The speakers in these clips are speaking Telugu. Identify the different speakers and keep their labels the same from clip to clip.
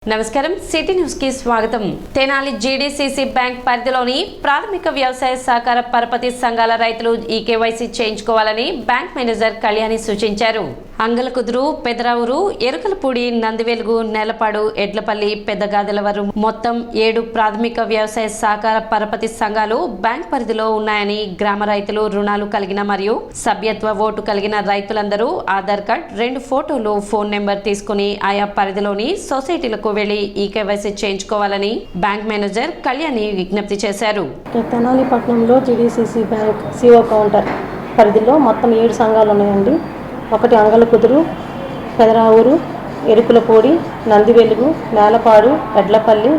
Speaker 1: నమస్కారం సిటీ న్యూస్ కి స్వాగతం. తెనాలి జీడీసీసీ బ్యాంక్ పరిధిలోని ప్రాథమిక వ్యవసాయ సహకార పరపతి సంఘాల రైతులు ఈ కేవైసీ చేయించుకోవాలని బ్యాంక్ మేనేజర్ కళ్యాణి సూచించారు. అంగలకుదురు, పెదరావురు, ఎరుకలపూడి, నందివెలుగు, నేలపాడు, ఎడ్లపల్లి, పెద్దగాదెలవరం మొత్తం 7 ప్రాథమిక వ్యవసాయ సహకార పరపతి సంఘాలు బ్యాంక్ పరిధిలో ఉన్నాయని, గ్రామ రైతులు రుణాలు కలిగిన మరియు సభ్యత్వ ఓటు కలిగిన రైతులందరూ ఆధార్ కార్డ్, 2 ఫోటోలు, ఫోన్ నెంబర్ తీసుకుని ఆయా పరిధిలోని సొసైటీలకు వెళ్లి ఈ కేవైసీ చేయించుకోవాలని బ్యాంక్ మేనేజర్ కళ్యాణి విజ్ఞప్తి చేశారు.
Speaker 2: తెనాలి పట్టణంలో జీడీసీసీ బ్యాంక్ సిఓ కౌంటర్ పరిధిలో మొత్తం 7 సంఘాలు ఉన్నాయండి. ఒకటి అంగలకుదురు, పెదరావురు, ఎరుకులపూడి, నందివెలుగు, నేలపాడు, ఎడ్లపల్లి,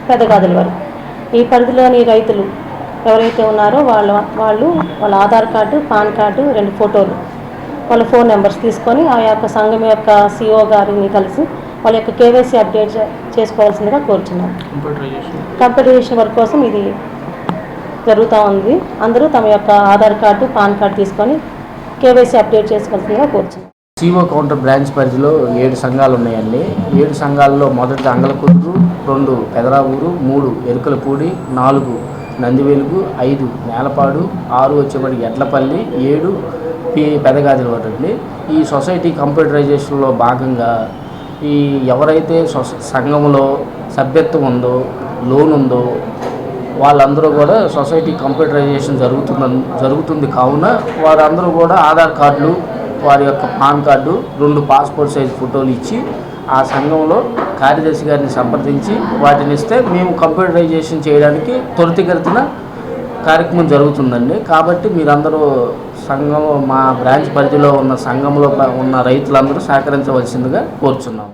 Speaker 2: పెద్దగాదెలవరం. ఈ పరిధిలోని రైతులు ఎవరైతే ఉన్నారో వాళ్ళ ఆధార్ కార్డు, పాన్ కార్డు, 2 ఫోటోలు, వాళ్ళ ఫోన్ నెంబర్స్ తీసుకొని ఆ యొక్క సంఘం యొక్క సిఓ గారిని కలిసి వాళ్ళ యొక్క కేవైసీ అప్డేట్ చేసుకోవాల్సిందిగా కోరుచున్నాం. కంప్యూటరైజేషన్ వర్క్ కోసం ఇది జరుగుతూ ఉంది. అందరూ తమ యొక్క ఆధార్ కార్డు, పాన్ కార్డు తీసుకొని కేవైసీ అప్డేట్ చేసుకోవాల్సిందిగా కోరుచున్నాం.
Speaker 3: సిఓ కౌంటర్ బ్రాంచ్ పరిధిలో 7 సంఘాలు ఉన్నాయండి. 7 సంఘాల్లో మొదటి అంగలకుదురు, 2 పెదరావూరు, 3 ఎరుకలపూడి, 4 నందివెలుగు, 5 నేలపాడు, 6 వచ్చేప్పటికి ఎడ్లపల్లి, 7 పెద్దగాదెలవరం అండి. ఈ సొసైటీ కంప్యూటరైజేషన్లో భాగంగా ఈ ఎవరైతే సంఘంలో సభ్యత్వం ఉందో, లోన్ ఉందో వాళ్ళందరూ కూడా సొసైటీ కంప్యూటరైజేషన్ జరుగుతుంది కావున వారందరూ కూడా ఆధార్ కార్డులు, వారి యొక్క పాన్ కార్డు, 2 పాస్పోర్ట్ సైజ్ ఫోటోలు ఇచ్చి ఆ సంఘంలో కార్యదర్శి గారిని సంప్రదించి వాటిని ఇస్తే మేము కంప్యూటరైజేషన్ చేయడానికి త్వరితగతిన కార్యక్రమం జరుగుతుందండి. కాబట్టి మీరందరూ సంఘం మా బ్రాంచ్ పరిధిలో ఉన్న సంఘంలో ఉన్న రైతులందరూ సహకరించవలసిందిగా కోరుచున్నాం.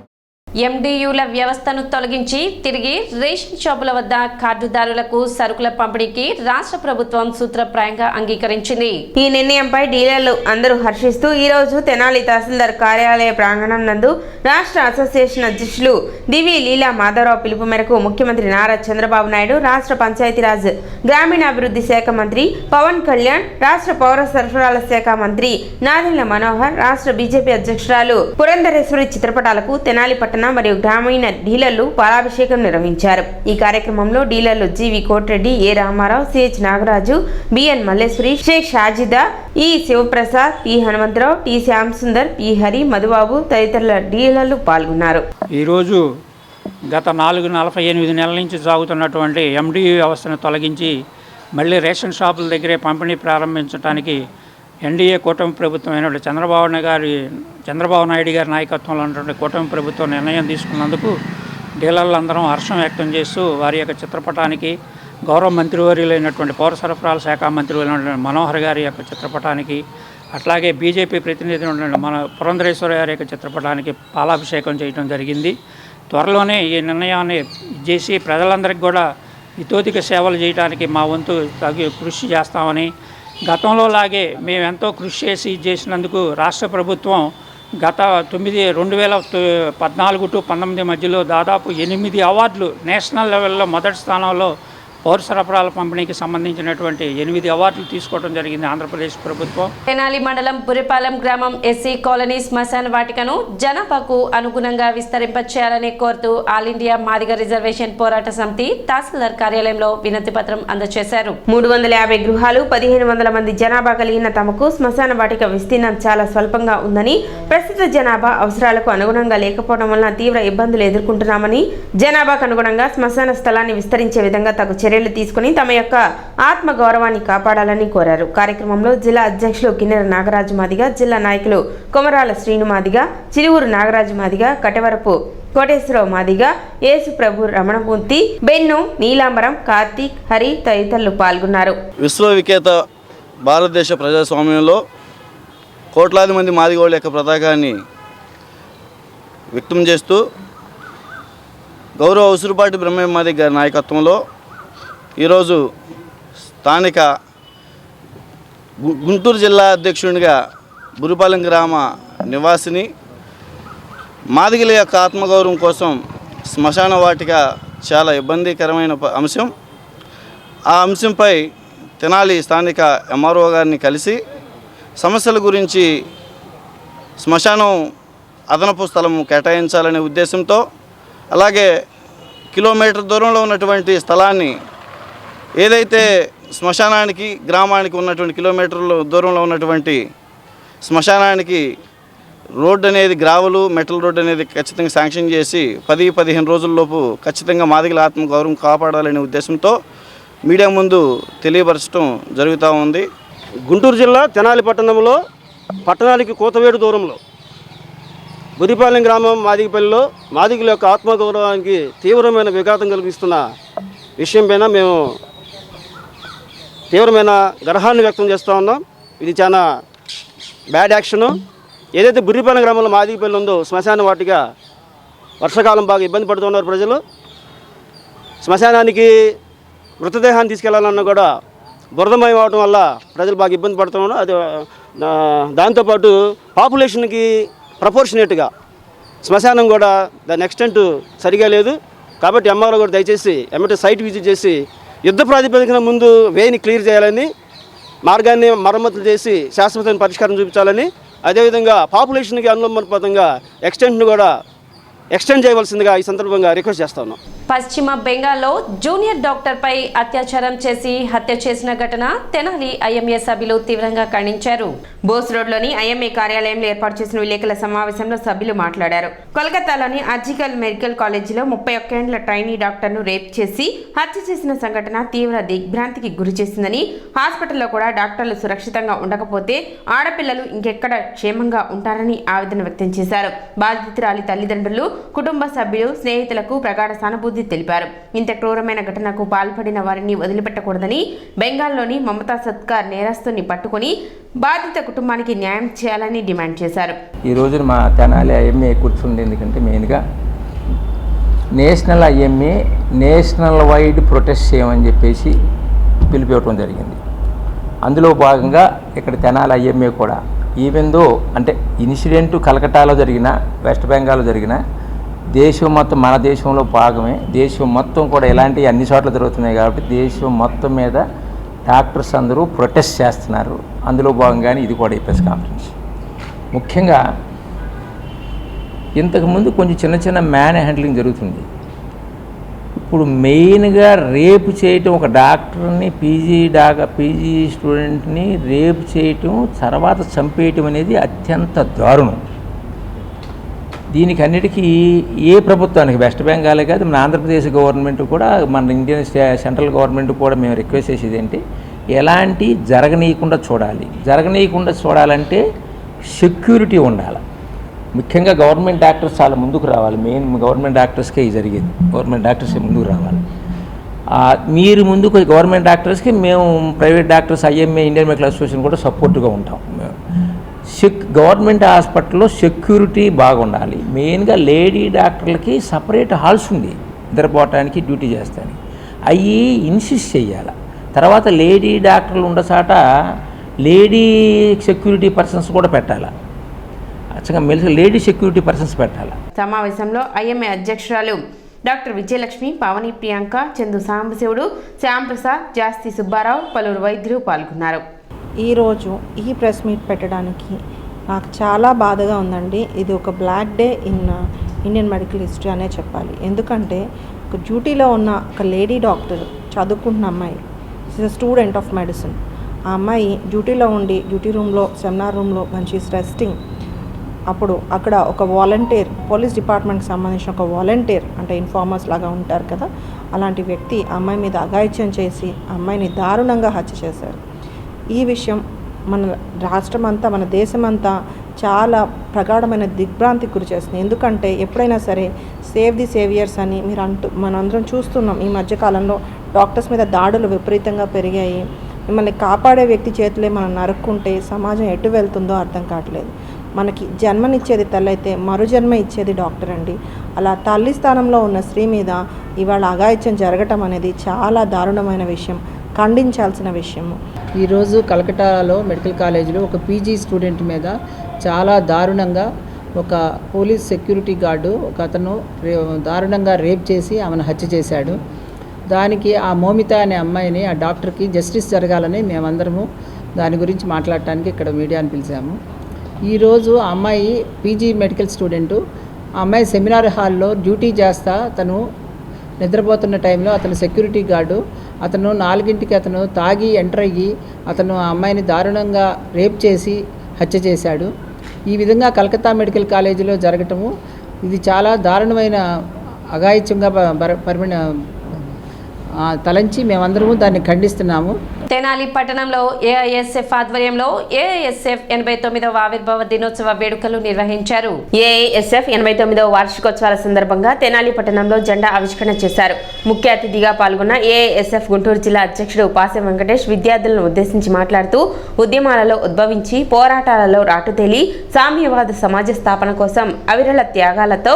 Speaker 1: ఎండియుల వ్యవస్థను తొలగించి తిరిగి రేషన్ షాపుల వద్ద కార్డుదారులకు సరుకుల పంపిణీకి రాష్ట్ర ప్రభుత్వం సూత్రప్రాయంగా అంగీకరించింది.
Speaker 4: ఈ నిర్ణయంపై డీలర్లు అందరూ హర్షిస్తూ ఈ రోజు తెనాలి తహసీల్దార్ కార్యాలయ ప్రాంగణం నందు రాష్ట్ర అసోసియేషన్ అధ్యక్షులు దివి లీలా మాధవరావు పిలుపు మేరకు ముఖ్యమంత్రి నారా చంద్రబాబు నాయుడు, రాష్ట్ర పంచాయతీరాజ్ గ్రామీణాభివృద్ధి శాఖ మంత్రి పవన్ కళ్యాణ్, రాష్ట్ర పౌర సరఫరాల శాఖ మంత్రి నాదెళ్ల మనోహర్, రాష్ట్ర బీజేపీ అధ్యక్షురాలు పురంధరేశ్వరి చిత్రపటాలకు తెనాలి పట్టణ మరియు గ్రామీణ డీలర్లు పాలాభిషేకం నిర్వహించారు. ఈ కార్యక్రమంలో డీలర్లు G V Kotireddy, A Ramarao, CH Nagaraju, B N Malleswari, Sheikh Shajida, E Sivaprasad, P Hanumantharao, T Shyam Sundar, P Hari, Madhubabu తదితరుల డీలర్లు పాల్గొన్నారు.
Speaker 5: ఈరోజు గత 48 నెలల నుంచి సాగుతున్నటువంటి ఎండియు వ్యవస్థను తొలగించి మళ్ళీ రేషన్ షాపుల దగ్గరే పంపిణీ ప్రారంభించడానికి ఎన్డీఏ కూటమి ప్రభుత్వం అయినటువంటి చంద్రబాబు నాయుడు గారి నాయకత్వంలో ఉన్నటువంటి కూటమి ప్రభుత్వం నిర్ణయం తీసుకున్నందుకు డీలర్లందరం హర్షం వ్యక్తం చేస్తూ వారి యొక్క చిత్రపటానికి గౌరవ మంత్రివర్యులైనటువంటి పౌర సరఫరాల శాఖ మంత్రివర్యులైనటువంటి మనోహర్ గారి యొక్క చిత్రపటానికి, అట్లాగే బీజేపీ ప్రతినిధి మన పురంధరేశ్వరి గారి యొక్క చిత్రపటానికి పాలాభిషేకం చేయడం జరిగింది. త్వరలోనే ఈ నిర్ణయాన్ని చేసి ప్రజలందరికీ కూడా ఇతోధిక సేవలు చేయడానికి మా వంతు కృషి చేస్తామని, గతంలో లాగే మేము ఎంతో కృషి చేసినందుకు రాష్ట్ర ప్రభుత్వం గత 2014 to 19 మధ్యలో దాదాపు 8 అవార్డులు నేషనల్ లెవెల్లో మొదటి స్థానంలో పౌర సరఫరాల పంపిణీకి సంబంధించినటువంటి 8 అవార్డులు తీసుకోవడం జరిగింది ఆంధ్రప్రదేశ్ ప్రభుత్వం.
Speaker 1: తెనాలి మండలం పురిపాలెం గ్రామం ఎస్సీ కాలనీ శ్మశాన వాటికను జనాభాకు అనుగుణంగా విస్తరింపచేయాలని కోరుతూ ఆల్ ఇండియా మాదిగ రిజర్వేషన్ పోరాట సమితి తహసీల్దార్ కార్యాలయంలో వినతి పత్రం అందజేశారు.
Speaker 4: 350 గృహాలు, 1500 మంది జనాభా కలిగిన తమకు శ్మశాన వాటిక విస్తీర్ణం చాలా స్వల్పంగా ఉందని, ప్రస్తుత జనాభా అవసరాలకు అనుగుణంగా లేకపోవడం వలన తీవ్ర ఇబ్బందులు ఎదుర్కొంటున్నామని, జనాభాకు అనుగుణంగా శ్మశాన స్థలాన్ని విస్తరించే విధంగా తగు చర్యలు తీసుకుని తమ యొక్క ఆత్మ గౌరవాన్ని కాపాడాలని కోరారు. కార్యక్రమంలో జిల్లా అధ్యక్షులు కిన్నెర నాగరాజు మాదిగ, జిల్లా నాయకులు కొమరాల శ్రీను మాదిగ, చిరువురు నాగరాజు మాదిగ, కటవరపు కోటేశ్వరరావు మాదిగ, యేసు ప్రభు రమణమూర్తి, బెన్ను, నీలాంబరం, కార్తీక్, హరి తదితరులు పాల్గొన్నారు.
Speaker 6: విశ్వవిఖ్యాత భారతదేశ ప్రజాస్వామ్యంలో కోట్లాది మంది మాదిగోళ్ళ యొక్క పతాకాన్ని వ్యక్తం చేస్తూ గౌరవ ఉసురుపాటి బ్రహ్మయ్య మాదిగ గారి నాయకత్వంలో ఈరోజు స్థానిక గుంటూరు జిల్లా అధ్యక్షునిగా బురిపాలెం గ్రామ నివాసిని మాదిగల యొక్క ఆత్మగౌరవం కోసం శ్మశాన వాటిక చాలా ఇబ్బందికరమైన అంశం. ఆ అంశంపై తెనాలి స్థానిక ఎంఆర్ఓ గారిని కలిసి సమస్యల గురించి శ్మశానం అదనపు స్థలం కేటాయించాలనే ఉద్దేశంతో అలాగే కిలోమీటర్ దూరంలో ఉన్నటువంటి స్థలాన్ని ఏదైతే శ్మశానానికి గ్రామానికి ఉన్నటువంటి కిలోమీటర్ల దూరంలో ఉన్నటువంటి శ్మశానానికి రోడ్డు అనేది గ్రావెలు మెటల్ రోడ్డు అనేది ఖచ్చితంగా శాంక్షన్ చేసి 10-15 రోజుల్లోపు ఖచ్చితంగా మాదిగల ఆత్మగౌరవం కాపాడాలనే ఉద్దేశంతో మీడియా ముందు తెలియపరచడం జరుగుతూ ఉంది.
Speaker 7: గుంటూరు జిల్లా తెనాలి పట్టణంలో పట్టణానికి కూతవేడు దూరంలో బురిపాలెం గ్రామం మాదిగపల్లిలో మాదిగల యొక్క ఆత్మగౌరవానికి తీవ్రమైన విఘాతం కలిగిస్తున్న విషయం పైన మేము తీవ్రమైన గర్హాన్ని వ్యక్తం చేస్తూ ఉన్నాం. ఇది చాలా బ్యాడ్ యాక్షను. ఏదైతే బుర్రిపాలెం గ్రామంలో మాదిగపల్లి ఉందో శ్మశాన వాటిగా వర్షాకాలం బాగా ఇబ్బంది పడుతున్నారు ప్రజలు. శ్మశానానికి మృతదేహాన్ని తీసుకెళ్లాలన్నా కూడా బురదమయం అవడం వల్ల ప్రజలు బాగా ఇబ్బంది పడుతున్నారు. అది దాంతోపాటు పాపులేషన్కి ప్రపోర్షనేట్గా శ్మశానం కూడా దాని ఎక్స్టెంట్ సరిగా లేదు. కాబట్టి ఎంఆర్ఓ కూడా దయచేసి ఎమ్మటే సైట్ విజిట్ చేసి యుద్ధ ప్రాతిపదికన ముందు వేని క్లియర్ చేయాలని, మార్గాన్ని మరమ్మతులు చేసి శాశ్వతమైన పరిష్కారం చూపించాలని, అదేవిధంగా పాపులేషన్కి అనులోమానుపాతంగా ఎక్స్టెంట్ను కూడా ఎక్స్టెండ్ చేయవలసిందిగా ఈ సందర్భంగా రిక్వెస్ట్ చేస్తా ఉన్నాం.
Speaker 1: పశ్చిమ బెంగాల్లో జూనియర్ డాక్టర్పై అత్యాచారం చేసి హత్య చేసిన ఘటన తెనాలి ఐఎంఏ సభ్యులు తీవ్రంగా ఖండించారు.
Speaker 4: బోస్ రోడ్లోని ఐఎంఏ కార్యాలయంలో ఏర్పాటు చేసిన విలేకరుల సమావేశంలో సభ్యులు మాట్లాడారు. కోల్కతాలోని అర్జికల్ మెడికల్ కాలేజీలో 31 ఏళ్ల ట్రైనీ డాక్టర్ను రేప్ చేసి హత్య చేసిన సంఘటన తీవ్ర దిగ్భ్రాంతికి గురి చేసిందని, హాస్పిటల్లో కూడా డాక్టర్లు సురక్షితంగా ఉండకపోతే ఆడపిల్లలు ఇంకెక్కడ క్షేమంగా ఉంటారని ఆవేదన వ్యక్తం చేశారు. బాధితురాలి తల్లిదండ్రులు, కుటుంబ సభ్యులు, స్నేహితులకు ప్రగాఢ సానుభూతి తెలిపారు. ఇంత క్రూరమైన ఘటనకు పాల్పడిన వారిని వదిలిపెట్టకూడదని, బెంగాల్లోని మమతా సత్కార్ నేరస్తుని పట్టుకుని బాధిత కుటుంబానికి న్యాయం చేయాలని డిమాండ్ చేశారు.
Speaker 8: ఈ రోజున మా తెనాలి ఐఎంఏ కూర్చుంది. ఎందుకంటే మెయిన్గా national IMA national wide protest చేయమని చెప్పేసి పిలిపివ్వటం జరిగింది. అందులో భాగంగా ఇక్కడ తెనాలి ఐఎంఏ కూడా ఈవెందో అంటే ఇన్సిడెంట్ కలకటాలో జరిగిన, వెస్ట్ బెంగాల్లో జరిగిన, దేశం మొత్తం మన దేశంలో భాగమే, దేశం మొత్తం కూడా ఇలాంటివి అన్ని చోట్ల జరుగుతున్నాయి కాబట్టి దేశం మొత్తం మీద డాక్టర్స్ అందరూ ప్రొటెస్ట్ చేస్తున్నారు. అందులో భాగంగానే ఇది కూడా ఈ ప్రెస్ కాన్ఫరెన్స్. ముఖ్యంగా ఇంతకుముందు కొంచెం చిన్న చిన్న మ్యాన్ హ్యాండ్లింగ్ జరుగుతుంది. ఇప్పుడు మెయిన్గా రేపు చేయటం, ఒక డాక్టర్ని పీజీ స్టూడెంట్ని రేపు చేయటం, తర్వాత చంపేయటం అనేది అత్యంత దారుణం. దీనికి అన్నిటికీ ఏ ప్రభుత్వానికి, వెస్ట్ బెంగాలే కాదు మన ఆంధ్రప్రదేశ్ గవర్నమెంట్ కూడా, మన ఇండియన్ సెంట్రల్ గవర్నమెంట్ కూడా మేము రిక్వెస్ట్ చేసేది ఏంటి, ఎలాంటి జరగనీయకుండా చూడాలంటే సెక్యూరిటీ ఉండాలి. ముఖ్యంగా గవర్నమెంట్ డాక్టర్స్ చాలా ముందుకు రావాలి. మెయిన్ గవర్నమెంట్ డాక్టర్స్కే ఇది జరిగేది. గవర్నమెంట్ డాక్టర్సే ముందుకు రావాలి. మీరు ముందుకు గవర్నమెంట్ డాక్టర్స్కి మేము private doctors IMA Indian medical association కూడా సపోర్ట్గా ఉంటాం. గవర్నమెంట్ హాస్పిటల్లో సెక్యూరిటీ బాగుండాలి. మెయిన్గా లేడీ డాక్టర్లకి సపరేట్ హాల్స్ ఉంది నిద్రపోవటానికి, డ్యూటీ చేస్తానికి. అవి ఇన్సిస్ట్ చేయాలి. తర్వాత లేడీ డాక్టర్లు ఉండసాట లేడీ సెక్యూరిటీ పర్సన్స్ కూడా పెట్టాలి. అచ్చగా మెలిసి లేడీ సెక్యూరిటీ పర్సన్స్ పెట్టాలి.
Speaker 4: సమావేశంలో ఐఎంఏ అధ్యక్షురాలు డాక్టర్ విజయలక్ష్మి, పావని ప్రియాంక, చందు సాంబశివుడు, శ్యాంప్రసాద్, జాస్తి సుబ్బారావు, పలువురు వైద్యులు పాల్గొన్నారు.
Speaker 9: ఈరోజు ఈ ప్రెస్ మీట్ పెట్టడానికి నాకు చాలా బాధగా ఉందండి. ఇది ఒక black day in Indian medical history అనే చెప్పాలి. ఎందుకంటే ఒక డ్యూటీలో ఉన్న ఒక లేడీ డాక్టర్, చదువుకుంటున్న అమ్మాయి, స్టూడెంట్ ఆఫ్ మెడిసిన్, ఆ అమ్మాయి డ్యూటీలో ఉండి డ్యూటీ రూమ్లో, సెమినార్ రూమ్లో మంచి రెస్టింగ్. అప్పుడు అక్కడ ఒక వాలంటీర్, పోలీస్ డిపార్ట్మెంట్కి సంబంధించిన ఒక వాలంటీర్ అంటే ఇన్ఫార్మర్స్ లాగా ఉంటారు కదా, అలాంటి వ్యక్తి ఆ అమ్మాయి మీద అఘాయిత్యం చేసి ఆ అమ్మాయిని దారుణంగా హత్య చేశారు. ఈ విషయం మన రాష్ట్రం అంతా, మన దేశమంతా చాలా ప్రగాఢమైన దిగ్భ్రాంతికి గురి చేస్తుంది. ఎందుకంటే ఎప్పుడైనా సరే సేవ్ ది సేవియర్స్ అని మనందరం చూస్తున్నాం. ఈ మధ్యకాలంలో డాక్టర్స్ మీద దాడులు విపరీతంగా పెరిగాయి. మిమ్మల్ని కాపాడే వ్యక్తి చేతులే మనం నరుక్కుంటే సమాజం ఎటు వెళ్తుందో అర్థం కావట్లేదు. మనకి జన్మనిచ్చేది తల్లి అయితే మరుజన్మ ఇచ్చేది డాక్టర్ అండి. అలా తల్లి స్థానంలో ఉన్న స్త్రీ మీద ఇవాళ అఘాయిత్యం జరగటం అనేది చాలా దారుణమైన విషయం, ఖండించాల్సిన విషయము.
Speaker 10: ఈరోజు కలకటాలో మెడికల్ కాలేజీలో ఒక పీజీ స్టూడెంట్ మీద చాలా దారుణంగా ఒక పోలీస్ సెక్యూరిటీ గార్డు ఒక అతను దారుణంగా రేప్ చేసి ఆమెను హత్య చేశాడు. దానికి ఆ మోమిత అనే అమ్మాయిని, ఆ డాక్టర్కి జస్టిస్ జరగాలని మేమందరము దాని గురించి మాట్లాడటానికి ఇక్కడ మీడియాని పిలిచాము. ఈరోజు ఆ అమ్మాయి పీజీ మెడికల్ స్టూడెంటు, ఆ అమ్మాయి సెమినార్ హాల్లో డ్యూటీ చేస్తా తను నిద్రపోతున్న టైంలో అతను సెక్యూరిటీ గార్డు అతను 4ంటికి అతను తాగి ఎంటర్ అయ్యి అతను ఆ అమ్మాయిని దారుణంగా రేప్ చేసి హత్య చేశాడు. ఈ విధంగా కలకత్తా మెడికల్ కాలేజీలో జరగటము ఇది చాలా దారుణమైన అఘాయిత్యంగా తలంచి మేమందరము దాన్ని ఖండిస్తున్నాము.
Speaker 1: తెనాలి పట్టణంలో ఏఐఎస్ఎఫ్ ఆధ్వర్యంలో ఏఐఎస్ఎఫ్ 89వ ఆవిర్భావ దినోత్సవ వేడుకలు నిర్వహించారు.
Speaker 4: ఏఐఎస్ఎఫ్ 89వ వార్షికోత్సవాల సందర్భంగా తెనాలి పట్టణంలో జెండా ఆవిష్కరణ చేశారు. ముఖ్య అతిథిగా పాల్గొన్న ఏఐఎస్ఎఫ్ గుంటూరు జిల్లా అధ్యక్షుడు పాసెం వెంకటేష్ విద్యార్థులను ఉద్దేశించి మాట్లాడుతూ ఉద్యమాలలో ఉద్భవించి పోరాటాలలో రాటుతేలి సామ్యవాద సమాజ స్థాపన కోసం అవిరళ త్యాగాలతో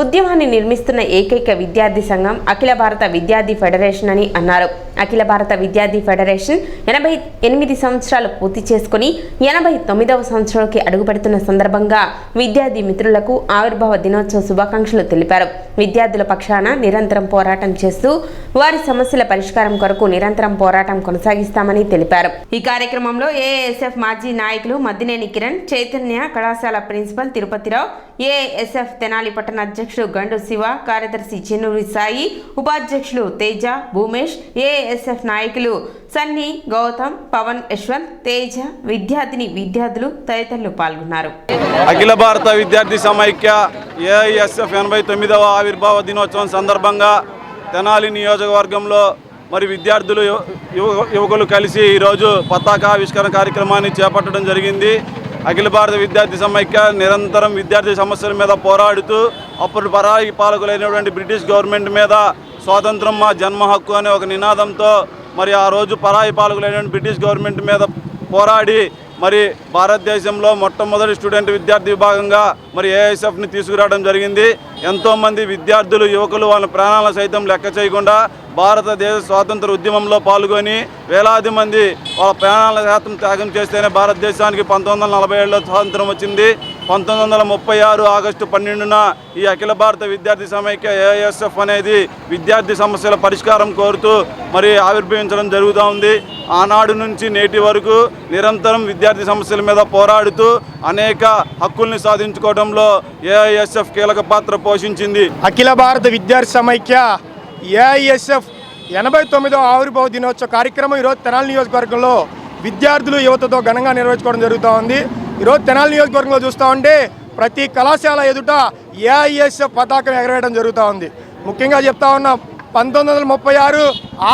Speaker 4: ఉద్యమాన్ని నిర్మిస్తున్న ఏకైక విద్యార్థి సంఘం అఖిల భారత విద్యార్థి ఫెడరేషన్ అని అన్నారు. అఖిల భారత విద్యార్థి ఫెడరేషన్ 88 సంవత్సరాలు పూర్తి చేసుకుని 89వ సంవత్సరంలోకి అడుగుపెడుతున్న సందర్భంగా విద్యార్థి మిత్రులకు ఆవిర్భావ దినోత్సవ శుభాకాంక్షలు తెలిపారు. విద్యార్థుల పక్షాన నిరంతరం పోరాటం చేస్తూ వారి సమస్యల పరిష్కారం కొరకు నిరంతరం పోరాటం కొనసాగిస్తామని తెలిపారు. ఈ కార్యక్రమంలో ఏఐఎస్ఎఫ్ మాజీ నాయకులు మద్దినేని కిరణ్, చైతన్య కళాశాల ప్రిన్సిపల్ తిరుపతిరావు, ఏఐఎస్ఎఫ్ తెనాలి పట్టణ అధ్యక్షుడు గండు శివ, కార్యదర్శి చెన్నూరి సాయి, ఉపాధ్యక్షులు తేజ, భూమేష్, ఏఐఎస్ఎఫ్ నాయకులు సన్నీ, గౌతమ్, పవన్, యశ్వంత్, తేజ, విద్యార్థులు తదితరులు పాల్గొన్నారు.
Speaker 6: అఖిల భారత విద్యార్థి సమైక్య ఏఐఎస్ఎఫ్ 89వ ఆవిర్భావ దినోత్సవం సందర్భంగా తెనాలి నియోజకవర్గంలో మరి విద్యార్థులు యువకులు కలిసి ఈరోజు పతాకావిష్కరణ కార్యక్రమాన్ని చేపట్టడం జరిగింది. అఖిల భారత విద్యార్థి సమైక్య నిరంతరం విద్యార్థి సమస్యల మీద పోరాడుతూ అప్పుడు పరాయి పాలకులైనటువంటి బ్రిటిష్ గవర్నమెంట్ మీద స్వాతంత్రం మా జన్మ హక్కు అనే ఒక నినాదంతో మరి ఆ రోజు పరాయి పాలకులైనటువంటి బ్రిటిష్ గవర్నమెంట్ మీద పోరాడి మరి భారతదేశంలో మొట్టమొదటి స్టూడెంట్ విద్యార్థి విభాగంగా మరి ఏఐఎస్ఎఫ్ని తీసుకురావడం జరిగింది. ఎంతోమంది విద్యార్థులు యువకులు వాళ్ళ ప్రాణాలను సైతం లెక్క చేయకుండా భారతదేశ స్వాతంత్ర ఉద్యమంలో పాల్గొని వేలాది మంది వాళ్ళ ప్రాణాల శాతం త్యాగం చేస్తేనే భారతదేశానికి 1947లో స్వాతంత్రం వచ్చింది. 1936 ఆగస్టు 12న ఈ అఖిల భారత విద్యార్థి సమైక్య ఏఐఎస్ఎఫ్ అనేది విద్యార్థి సమస్యల పరిష్కారం కోరుతూ మరి ఆవిర్భవించడం జరుగుతూ ఉంది. ఆనాడు నుంచి నేటి వరకు నిరంతరం విద్యార్థి సమస్యల మీద పోరాడుతూ అనేక హక్కుల్ని సాధించుకోవడంలో ఏఐఎస్ఎఫ్ కీలక పాత్ర పోషించింది.
Speaker 11: అఖిల భారత విద్యార్థి సమైక్య ఏఐఎస్ఎఫ్ 89వ ఆవిర్భావ దినోత్సవ కార్యక్రమం ఈరోజు తెనాలి నియోజకవర్గంలో విద్యార్థులు యువతతో ఘనంగా నిర్వహించుకోవడం జరుగుతూ ఉంది. ఈరోజు తెనాలి నియోజకవర్గంలో చూస్తూ ఉంటే ప్రతి కళాశాల ఎదుట ఏఐఎస్ఎఫ్ పతాకం ఎగరవేయడం జరుగుతూ ఉంది. ముఖ్యంగా చెప్తా ఉన్నాం 1936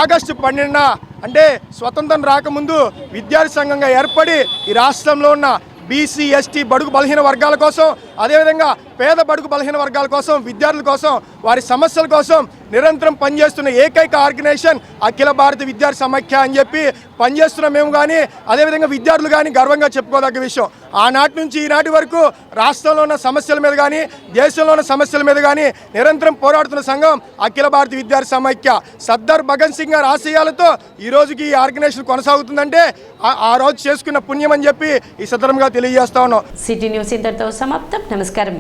Speaker 11: ఆగస్టు 12న అంటే స్వతంత్రం రాకముందు విద్యార్థి సంఘంగా ఏర్పడి ఈ రాష్ట్రంలో ఉన్న బీసీ, ఎస్టీ, బడుగు బలహీన వర్గాల కోసం, అదేవిధంగా పేద బడుగు బలహీన వర్గాల కోసం, విద్యార్థుల కోసం, వారి సమస్యల కోసం నిరంతరం పనిచేస్తున్న ఏకైక ఆర్గనైజేషన్ అఖిల భారత విద్యార్థి సమైక్య అని చెప్పి పనిచేస్తున్నాం మేము. కానీ అదేవిధంగా విద్యార్థులు కానీ గర్వంగా చెప్పుకోదగ్గ విషయం. ఆనాటి నుంచి ఈనాటి వరకు రాష్ట్రంలో ఉన్న సమస్యల మీద కానీ, దేశంలో ఉన్న సమస్యల మీద కానీ నిరంతరం పోరాడుతున్న సంఘం అఖిల భారత విద్యార్థి సమైక్య. సర్దార్ భగత్ సింగ్ గారి ఆశయాలతో ఈ రోజుకి ఈ ఆర్గనైజేషన్ కొనసాగుతుందంటే ఆ రోజు చేసుకున్న పుణ్యం అని చెప్పి ఈ సందర్భంగా తెలియజేస్తా ఉన్నాం.
Speaker 1: సిటీ న్యూస్ ఇంతటితో సమాప్తం. నమస్కారం.